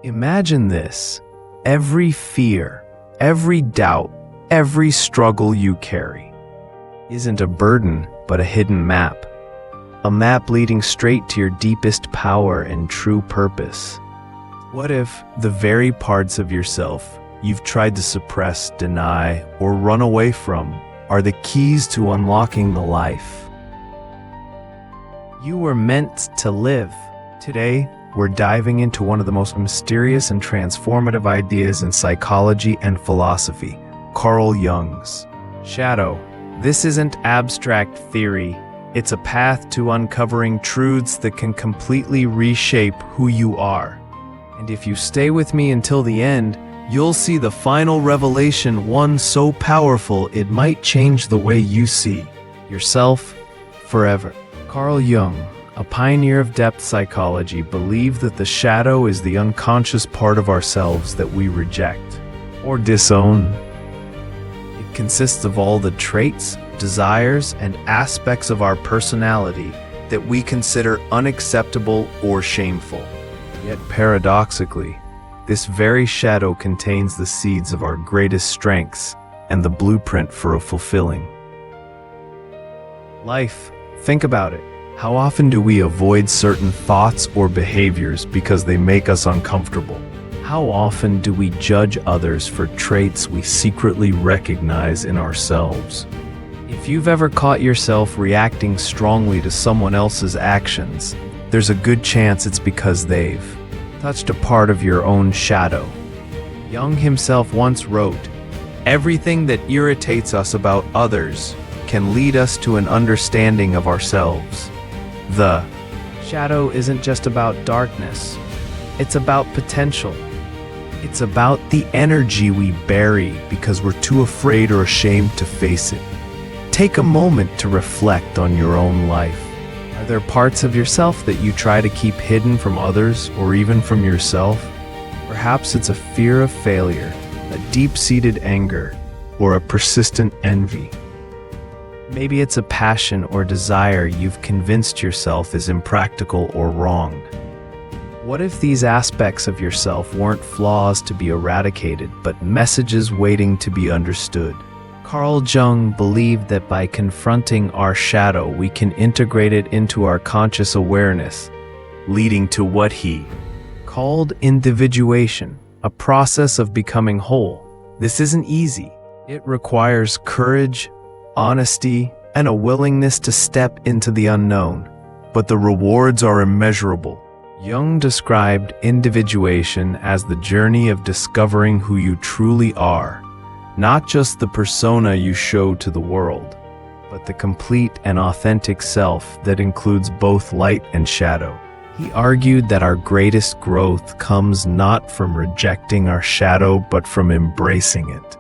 Imagine this. Every fear, every doubt, every struggle you carry isn't a burden, but a hidden map. A map leading straight to your deepest power and true purpose. What if the very parts of yourself you've tried to suppress, deny, or run away from are the keys to unlocking the life you were meant to live? Today, we're diving into one of the most mysterious and transformative ideas in psychology and philosophy, Carl Jung's shadow. This isn't abstract theory. It's a path to uncovering truths that can completely reshape who you are. And if you stay with me until the end, you'll see the final revelation, one so powerful it might change the way you see yourself forever. Carl Jung, a pioneer of depth psychology, believed that the shadow is the unconscious part of ourselves that we reject or disown. It consists of all the traits, desires, and aspects of our personality that we consider unacceptable or shameful. Yet paradoxically, this very shadow contains the seeds of our greatest strengths and the blueprint for a fulfilling life. Think about it. How often do we avoid certain thoughts or behaviors because they make us uncomfortable? How often do we judge others for traits we secretly recognize in ourselves? If you've ever caught yourself reacting strongly to someone else's actions, there's a good chance it's because they've touched a part of your own shadow. Jung himself once wrote, "Everything that irritates us about others can lead us to an understanding of ourselves." The shadow isn't just about darkness. It's about potential. It's about the energy we bury because we're too afraid or ashamed to face it. Take a moment to reflect on your own life. Are there parts of yourself that you try to keep hidden from others or even from yourself? Perhaps it's a fear of failure, a deep-seated anger, or a persistent envy. Maybe it's a passion or desire you've convinced yourself is impractical or wrong. What if these aspects of yourself weren't flaws to be eradicated, but messages waiting to be understood? Carl Jung believed that by confronting our shadow, we can integrate it into our conscious awareness, leading to what he called individuation, a process of becoming whole. This isn't easy. It requires courage, honesty, and a willingness to step into the unknown. But the rewards are immeasurable. Jung described individuation as the journey of discovering who you truly are, not just the persona you show to the world, but the complete and authentic self that includes both light and shadow. He argued that our greatest growth comes not from rejecting our shadow, but from embracing it.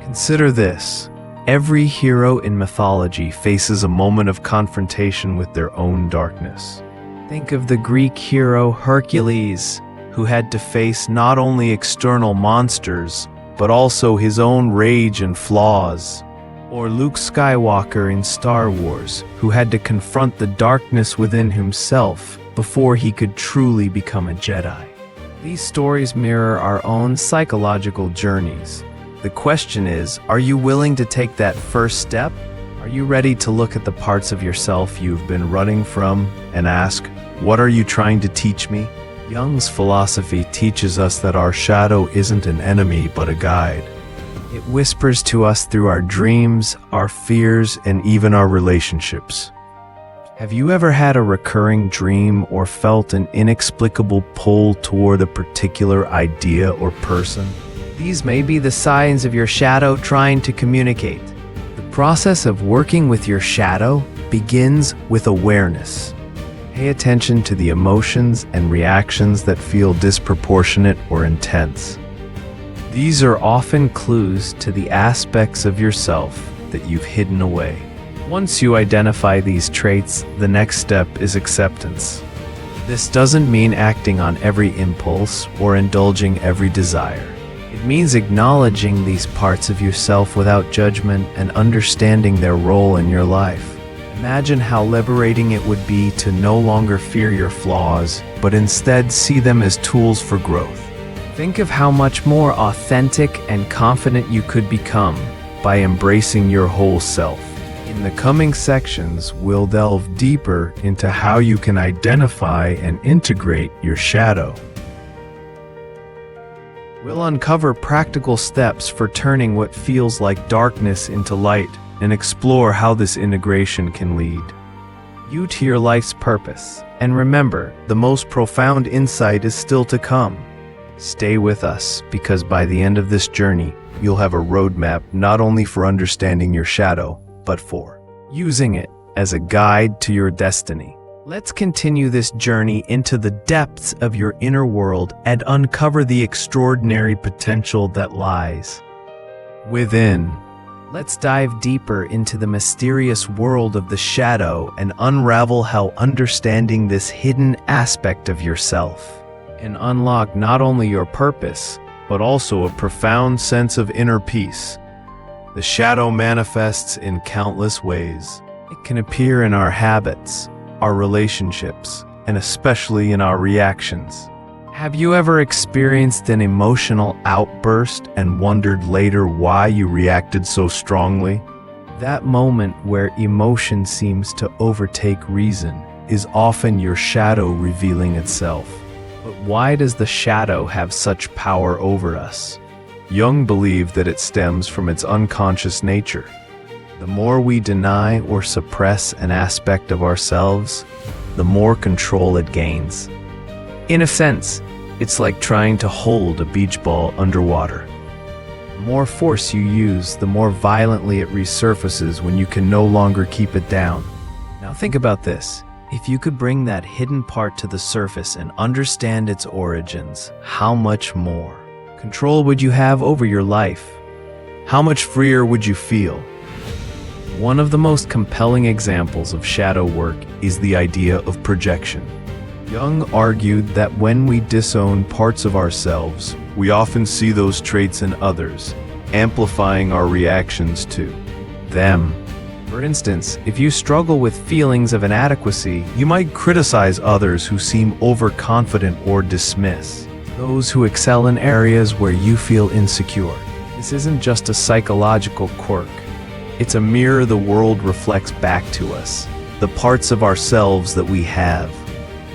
Consider this. Every hero in mythology faces a moment of confrontation with their own darkness. Think of the Greek hero Hercules, who had to face not only external monsters, but also his own rage and flaws. Or Luke Skywalker in Star Wars, who had to confront the darkness within himself before he could truly become a Jedi. These stories mirror our own psychological journeys. The question is, are you willing to take that first step? Are you ready to look at the parts of yourself you've been running from and ask, what are you trying to teach me? Jung's philosophy teaches us that our shadow isn't an enemy but a guide. It whispers to us through our dreams, our fears, and even our relationships. Have you ever had a recurring dream or felt an inexplicable pull toward a particular idea or person? These may be the signs of your shadow trying to communicate. The process of working with your shadow begins with awareness. Pay attention to the emotions and reactions that feel disproportionate or intense. These are often clues to the aspects of yourself that you've hidden away. Once you identify these traits, the next step is acceptance. This doesn't mean acting on every impulse or indulging every desire. It means acknowledging these parts of yourself without judgment and understanding their role in your life. Imagine how liberating it would be to no longer fear your flaws, but instead see them as tools for growth. Think of how much more authentic and confident you could become by embracing your whole self. In the coming sections, we'll delve deeper into how you can identify and integrate your shadow. We'll uncover practical steps for turning what feels like darkness into light and explore how this integration can lead you to your life's purpose. And remember, the most profound insight is still to come. Stay with us, because by the end of this journey, you'll have a roadmap not only for understanding your shadow, but for using it as a guide to your destiny. Let's continue this journey into the depths of your inner world and uncover the extraordinary potential that lies within. Let's dive deeper into the mysterious world of the shadow and unravel how understanding this hidden aspect of yourself can unlock not only your purpose, but also a profound sense of inner peace. The shadow manifests in countless ways. It can appear in our habits, our relationships, and especially in our reactions. Have you ever experienced an emotional outburst and wondered later why you reacted so strongly? That moment where emotion seems to overtake reason is often your shadow revealing itself. But why does the shadow have such power over us? Jung believed that it stems from its unconscious nature. The more we deny or suppress an aspect of ourselves, the more control it gains. In a sense, it's like trying to hold a beach ball underwater. The more force you use, the more violently it resurfaces when you can no longer keep it down. Now think about this. If you could bring that hidden part to the surface and understand its origins, how much more control would you have over your life? How much freer would you feel? One of the most compelling examples of shadow work is the idea of projection. Jung argued that when we disown parts of ourselves, we often see those traits in others, amplifying our reactions to them. For instance, if you struggle with feelings of inadequacy, you might criticize others who seem overconfident or dismiss those who excel in areas where you feel insecure. This isn't just a psychological quirk. It's a mirror the world reflects back to us, the parts of ourselves that we have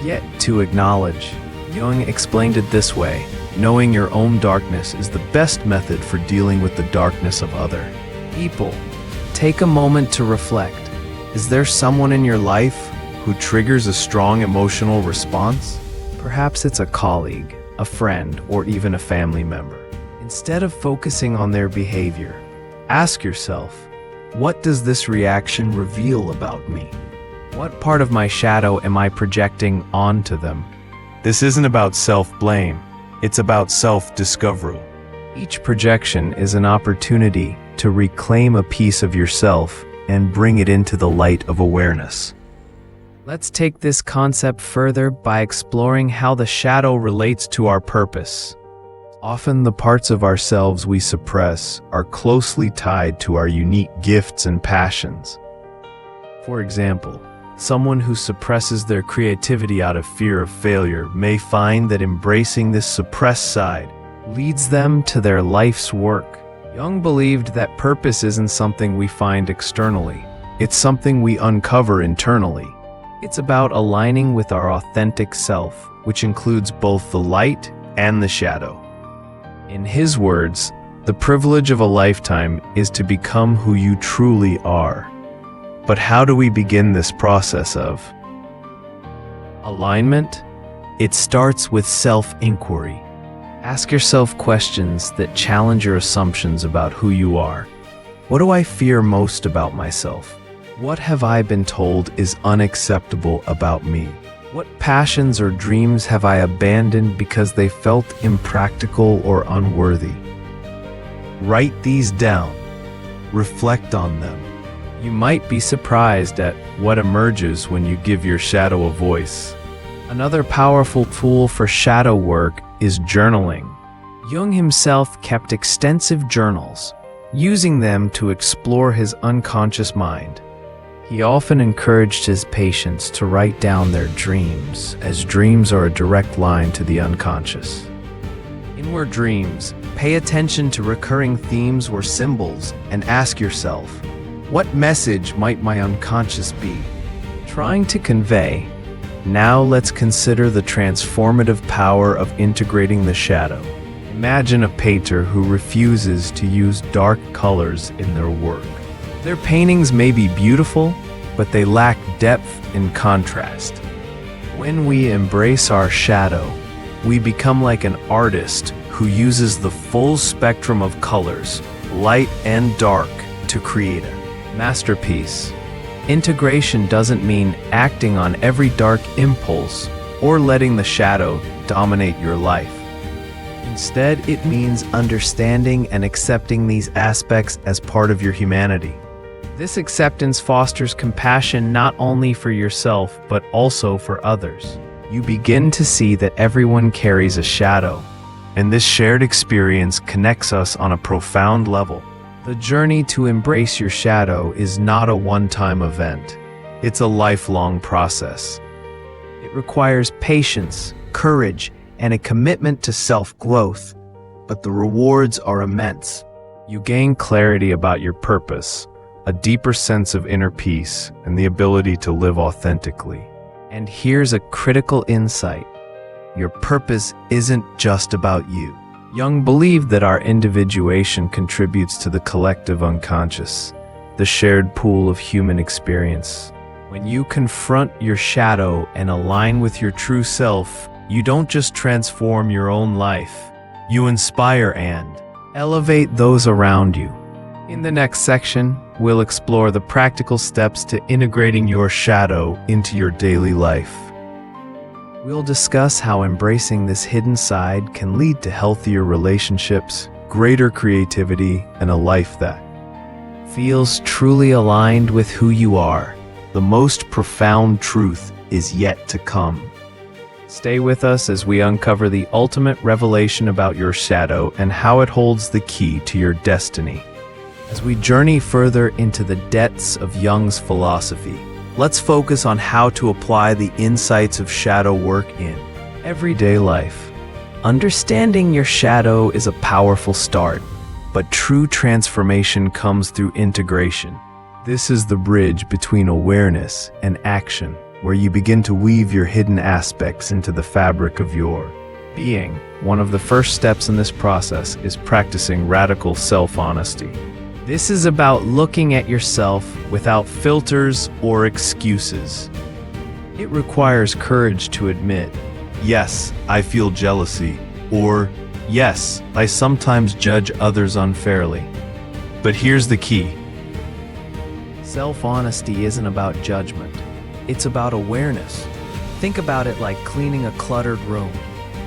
yet to acknowledge. Jung explained it this way: knowing your own darkness is the best method for dealing with the darkness of other people. Take a moment to reflect. Is there someone in your life who triggers a strong emotional response? Perhaps it's a colleague, a friend, or even a family member. Instead of focusing on their behavior, ask yourself, what does this reaction reveal about me? What part of my shadow am I projecting onto them? This isn't about self-blame, it's about self-discovery. Each projection is an opportunity to reclaim a piece of yourself and bring it into the light of awareness. Let's take this concept further by exploring how the shadow relates to our purpose. Often the parts of ourselves we suppress are closely tied to our unique gifts and passions. For example, someone who suppresses their creativity out of fear of failure may find that embracing this suppressed side leads them to their life's work. Jung believed that purpose isn't something we find externally. It's something we uncover internally. It's about aligning with our authentic self, which includes both the light and the shadow. In his words, the privilege of a lifetime is to become who you truly are. But how do we begin this process of alignment? It starts with self-inquiry. Ask yourself questions that challenge your assumptions about who you are. What do I fear most about myself? What have I been told is unacceptable about me? What passions or dreams have I abandoned because they felt impractical or unworthy? Write these down. Reflect on them. You might be surprised at what emerges when you give your shadow a voice. Another powerful tool for shadow work is journaling. Jung himself kept extensive journals, using them to explore his unconscious mind. He often encouraged his patients to write down their dreams, as dreams are a direct line to the unconscious. In In your dreams, pay attention to recurring themes or symbols and ask yourself, what message might my unconscious be trying to convey? Now let's consider the transformative power of integrating the shadow. Imagine a painter who refuses to use dark colors in their work. Their paintings may be beautiful, but they lack depth and contrast. When we embrace our shadow, we become like an artist who uses the full spectrum of colors, light and dark, to create a masterpiece. Integration doesn't mean acting on every dark impulse or letting the shadow dominate your life. Instead, it means understanding and accepting these aspects as part of your humanity. This acceptance fosters compassion not only for yourself, but also for others. You begin to see that everyone carries a shadow, and this shared experience connects us on a profound level. The journey to embrace your shadow is not a one-time event. It's a lifelong process. It requires patience, courage, and a commitment to self-growth, but the rewards are immense. You gain clarity about your purpose, a deeper sense of inner peace, and the ability to live authentically. And here's a critical insight. Your purpose isn't just about you. Jung believed that our individuation contributes to the collective unconscious, the shared pool of human experience. When you confront your shadow and align with your true self, you don't just transform your own life, you inspire and elevate those around you. In the next section, we'll explore the practical steps to integrating your shadow into your daily life. We'll discuss how embracing this hidden side can lead to healthier relationships, greater creativity, and a life that feels truly aligned with who you are. The most profound truth is yet to come. Stay with us as we uncover the ultimate revelation about your shadow and how it holds the key to your destiny. As we journey further into the depths of Jung's philosophy, let's focus on how to apply the insights of shadow work in everyday life. Understanding your shadow is a powerful start, but true transformation comes through integration. This is the bridge between awareness and action, where you begin to weave your hidden aspects into the fabric of your being. One of the first steps in this process is practicing radical self-honesty. This is about looking at yourself without filters or excuses. It requires courage to admit, yes, I feel jealousy, or yes, I sometimes judge others unfairly. But here's the key. Self-honesty isn't about judgment. It's about awareness. Think about it like cleaning a cluttered room.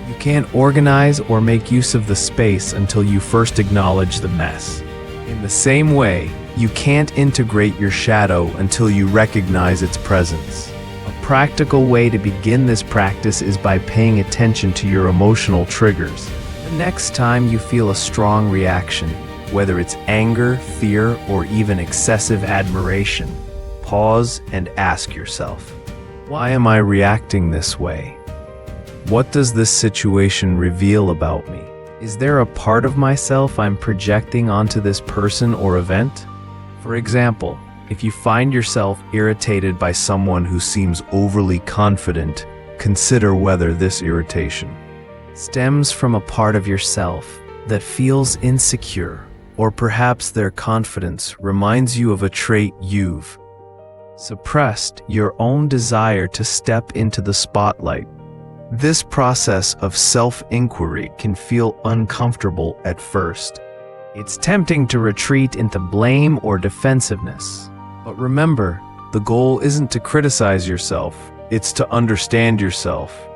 You can't organize or make use of the space until you first acknowledge the mess. In the same way, you can't integrate your shadow until you recognize its presence. A practical way to begin this practice is by paying attention to your emotional triggers. The next time you feel a strong reaction, whether it's anger, fear, or even excessive admiration, pause and ask yourself, why am I reacting this way? What does this situation reveal about me? Is there a part of myself I'm projecting onto this person or event? For example, if you find yourself irritated by someone who seems overly confident, consider whether this irritation stems from a part of yourself that feels insecure, or perhaps their confidence reminds you of a trait you've suppressed, your own desire to step into the spotlight. This process of self-inquiry can feel uncomfortable at first. It's tempting to retreat into blame or defensiveness. But remember, the goal isn't to criticize yourself, it's to understand yourself.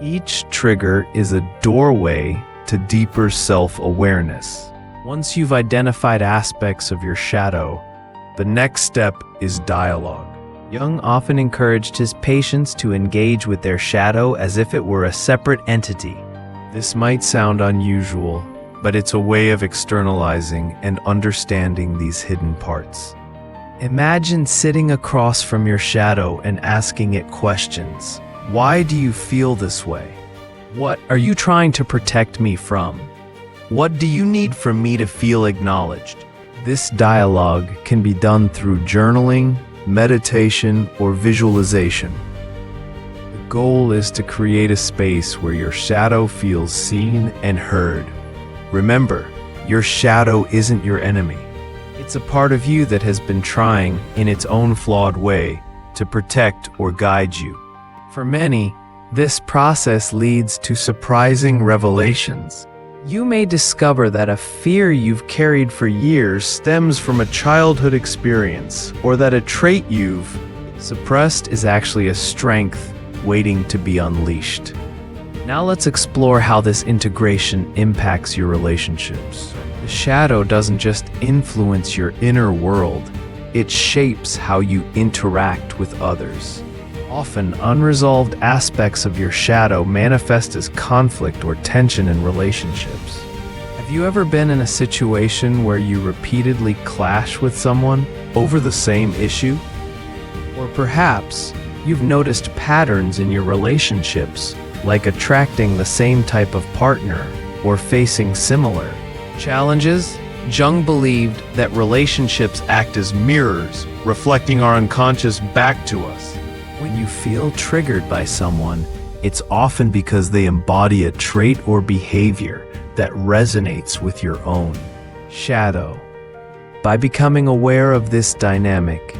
Each trigger is a doorway to deeper self-awareness. Once you've identified aspects of your shadow, the next step is dialogue. Jung often encouraged his patients to engage with their shadow as if it were a separate entity. This might sound unusual, but it's a way of externalizing and understanding these hidden parts. Imagine sitting across from your shadow and asking it questions. Why do you feel this way? What are you trying to protect me from? What do you need from me to feel acknowledged? This dialogue can be done through journaling, meditation, or visualization. The goal is to create a space where your shadow feels seen and heard. Remember, your shadow isn't your enemy. It's a part of you that has been trying, in its own flawed way, to protect or guide you. For many, this process leads to surprising revelations. You may discover that a fear you've carried for years stems from a childhood experience, or that a trait you've suppressed is actually a strength waiting to be unleashed. Now let's explore how this integration impacts your relationships. The shadow doesn't just influence your inner world, it shapes how you interact with others. Often, unresolved aspects of your shadow manifest as conflict or tension in relationships. Have you ever been in a situation where you repeatedly clash with someone over the same issue? Or perhaps, you've noticed patterns in your relationships, like attracting the same type of partner or facing similar challenges? Jung believed that relationships act as mirrors, reflecting our unconscious back to us. When you feel triggered by someone, it's often because they embody a trait or behavior that resonates with your own shadow. By becoming aware of this dynamic,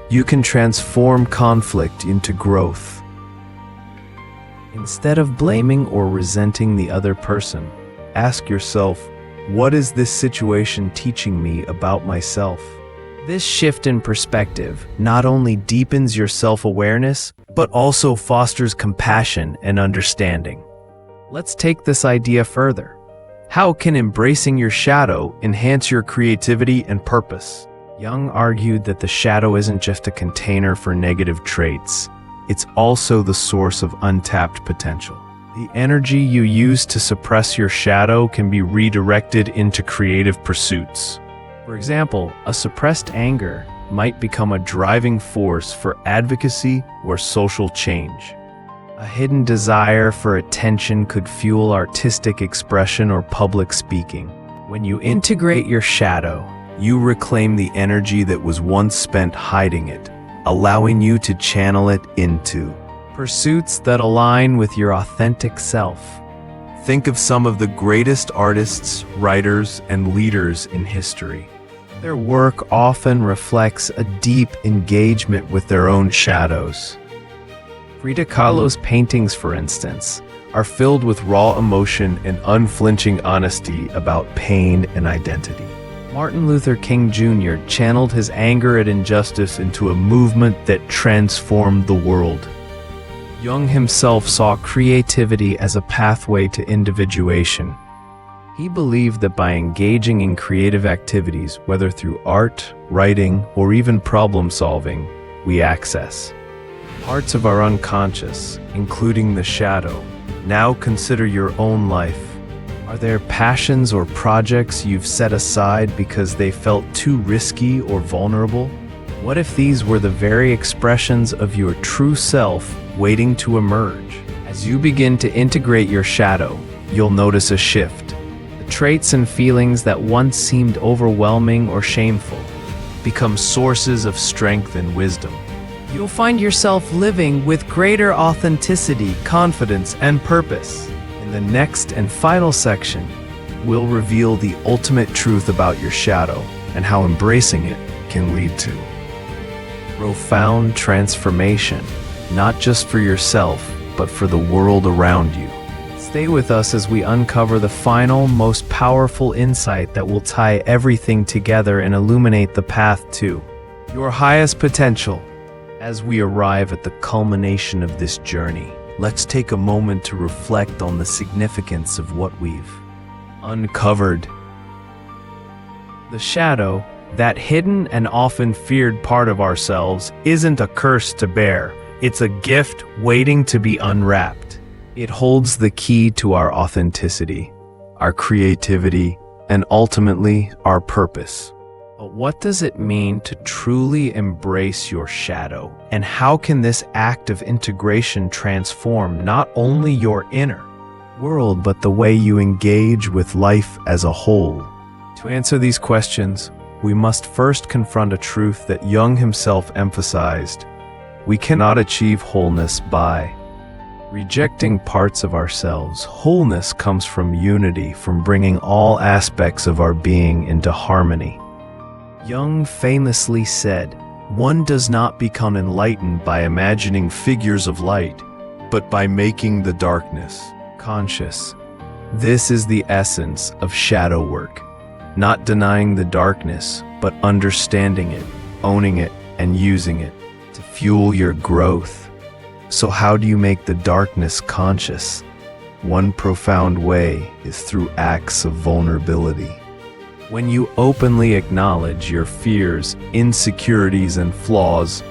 you can transform conflict into growth. Instead of blaming or resenting the other person, ask yourself, what is this situation teaching me about myself? This shift in perspective not only deepens your self-awareness, but also fosters compassion and understanding. Let's take this idea further. How can embracing your shadow enhance your creativity and purpose? Jung argued that the shadow isn't just a container for negative traits, it's also the source of untapped potential. The energy you use to suppress your shadow can be redirected into creative pursuits. For example, a suppressed anger might become a driving force for advocacy or social change. A hidden desire for attention could fuel artistic expression or public speaking. When you integrate your shadow, you reclaim the energy that was once spent hiding it, allowing you to channel it into pursuits that align with your authentic self. Think of some of the greatest artists, writers, and leaders in history. Their work often reflects a deep engagement with their own shadows. Frida Kahlo's paintings, for instance, are filled with raw emotion and unflinching honesty about pain and identity. Martin Luther King Jr. channeled his anger at injustice into a movement that transformed the world. Jung himself saw creativity as a pathway to individuation. He believed that by engaging in creative activities, whether through art, writing, or even problem solving, we access parts of our unconscious, including the shadow. Now consider your own life. Are there passions or projects you've set aside because they felt too risky or vulnerable? What if these were the very expressions of your true self waiting to emerge? As you begin to integrate your shadow, you'll notice a shift. The traits and feelings that once seemed overwhelming or shameful become sources of strength and wisdom. You'll find yourself living with greater authenticity, confidence, and purpose. In the next and final section, we'll reveal the ultimate truth about your shadow and how embracing it can lead to profound transformation, not just for yourself, but for the world around you. Stay with us as we uncover the final, most powerful insight that will tie everything together and illuminate the path to your highest potential. As we arrive at the culmination of this journey, let's take a moment to reflect on the significance of what we've uncovered. The shadow, that hidden and often feared part of ourselves, isn't a curse to bear. It's a gift waiting to be unwrapped. It holds the key to our authenticity, our creativity, and ultimately our purpose. But what does it mean to truly embrace your shadow? And how can this act of integration transform not only your inner world, but the way you engage with life as a whole. To answer these questions, we must first confront a truth that Jung himself emphasized. We cannot achieve wholeness by rejecting parts of ourselves. Wholeness comes from unity, from bringing all aspects of our being into harmony. Jung famously said, "One does not become enlightened by imagining figures of light, but by making the darkness conscious." This is the essence of shadow work. Not denying the darkness, but understanding it, owning it, and using it to fuel your growth. So how do you make the darkness conscious? One profound way is through acts of vulnerability. When you openly acknowledge your fears, insecurities, and flaws,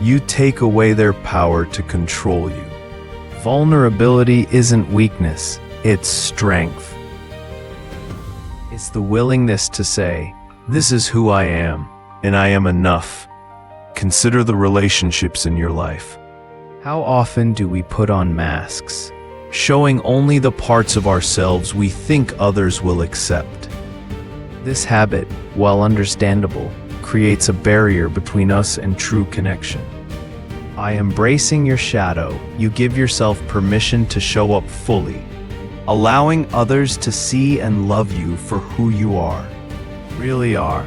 you take away their power to control you. Vulnerability isn't weakness, it's strength. It's the willingness to say, "This is who I am, and I am enough." Consider the relationships in your life. How often do we put on masks, showing only the parts of ourselves we think others will accept? This habit, while understandable, creates a barrier between us and true connection. By embracing your shadow, you give yourself permission to show up fully, allowing others to see and love you for who you really are.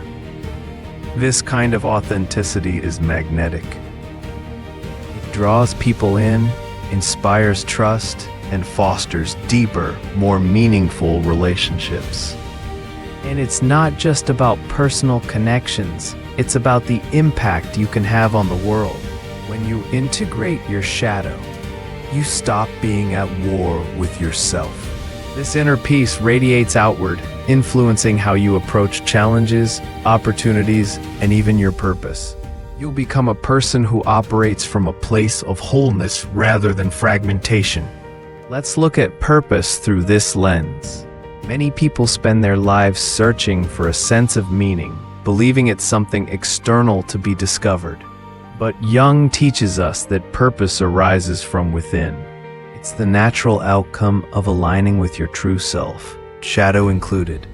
This kind of authenticity is magnetic. It draws people in, inspires trust, and fosters deeper, more meaningful relationships. And it's not just about personal connections, it's about the impact you can have on the world. When you integrate your shadow, you stop being at war with yourself. This inner peace radiates outward, influencing how you approach challenges, opportunities, and even your purpose. You'll become a person who operates from a place of wholeness rather than fragmentation. Let's look at purpose through this lens. Many people spend their lives searching for a sense of meaning, believing it's something external to be discovered. But Jung teaches us that purpose arises from within. It's the natural outcome of aligning with your true self, shadow included.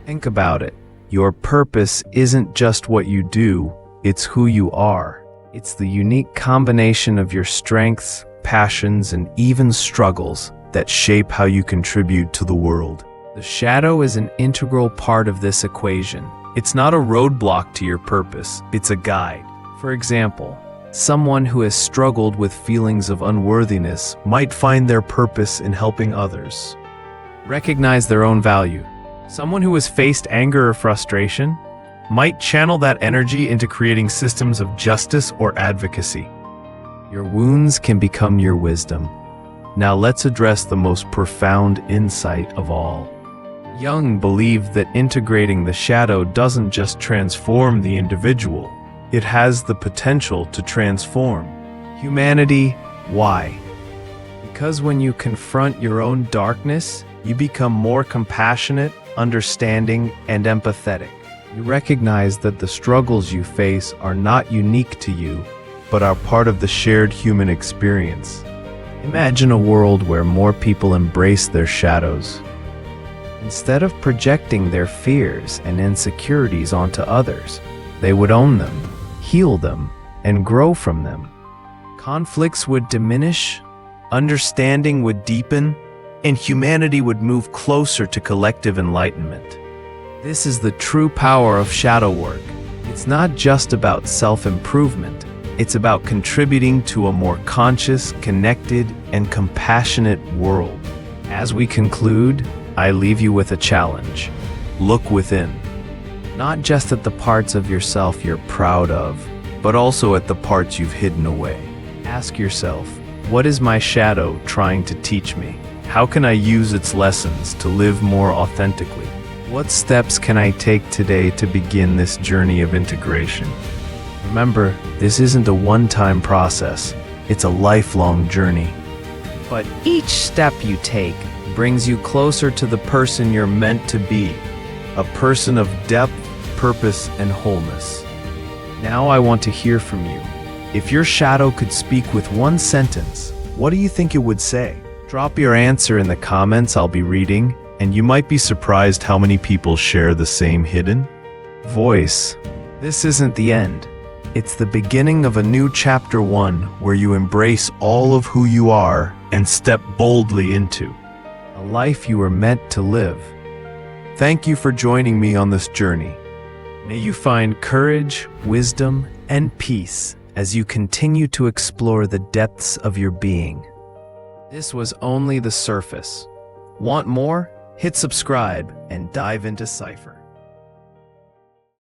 Think about it. Your purpose isn't just what you do, it's who you are. It's the unique combination of your strengths, passions, and even struggles that shape how you contribute to the world. The shadow is an integral part of this equation. It's not a roadblock to your purpose, it's a guide. For example, someone who has struggled with feelings of unworthiness might find their purpose in helping others recognize their own value. Someone who has faced anger or frustration might channel that energy into creating systems of justice or advocacy. Your wounds can become your wisdom. Now let's address the most profound insight of all. Jung believed that integrating the shadow doesn't just transform the individual, it has the potential to transform humanity. Why? Because when you confront your own darkness, you become more compassionate, understanding, and empathetic. You recognize that the struggles you face are not unique to you, but are part of the shared human experience. Imagine a world where more people embrace their shadows. Instead of projecting their fears and insecurities onto others, they would own them, heal them, and grow from them. Conflicts would diminish, understanding would deepen, and humanity would move closer to collective enlightenment. This is the true power of shadow work. It's not just about self-improvement, it's about contributing to a more conscious, connected, and compassionate world. As we conclude, I leave you with a challenge. Look within. Not just at the parts of yourself you're proud of, but also at the parts you've hidden away. Ask yourself, what is my shadow trying to teach me? How can I use its lessons to live more authentically? What steps can I take today to begin this journey of integration? Remember, this isn't a one-time process, it's a lifelong journey. But each step you take brings you closer to the person you're meant to be, a person of depth, purpose, and wholeness. Now I want to hear from you. If your shadow could speak with one sentence, what do you think it would say? Drop your answer in the comments, I'll be reading, and you might be surprised how many people share the same hidden voice. This isn't the end. It's the beginning of a new chapter 1 where you embrace all of who you are and step boldly into a life you were meant to live. Thank you for joining me on this journey. May you find courage, wisdom, and peace as you continue to explore the depths of your being. This was only the surface. Want more? Hit subscribe and dive into Cypher.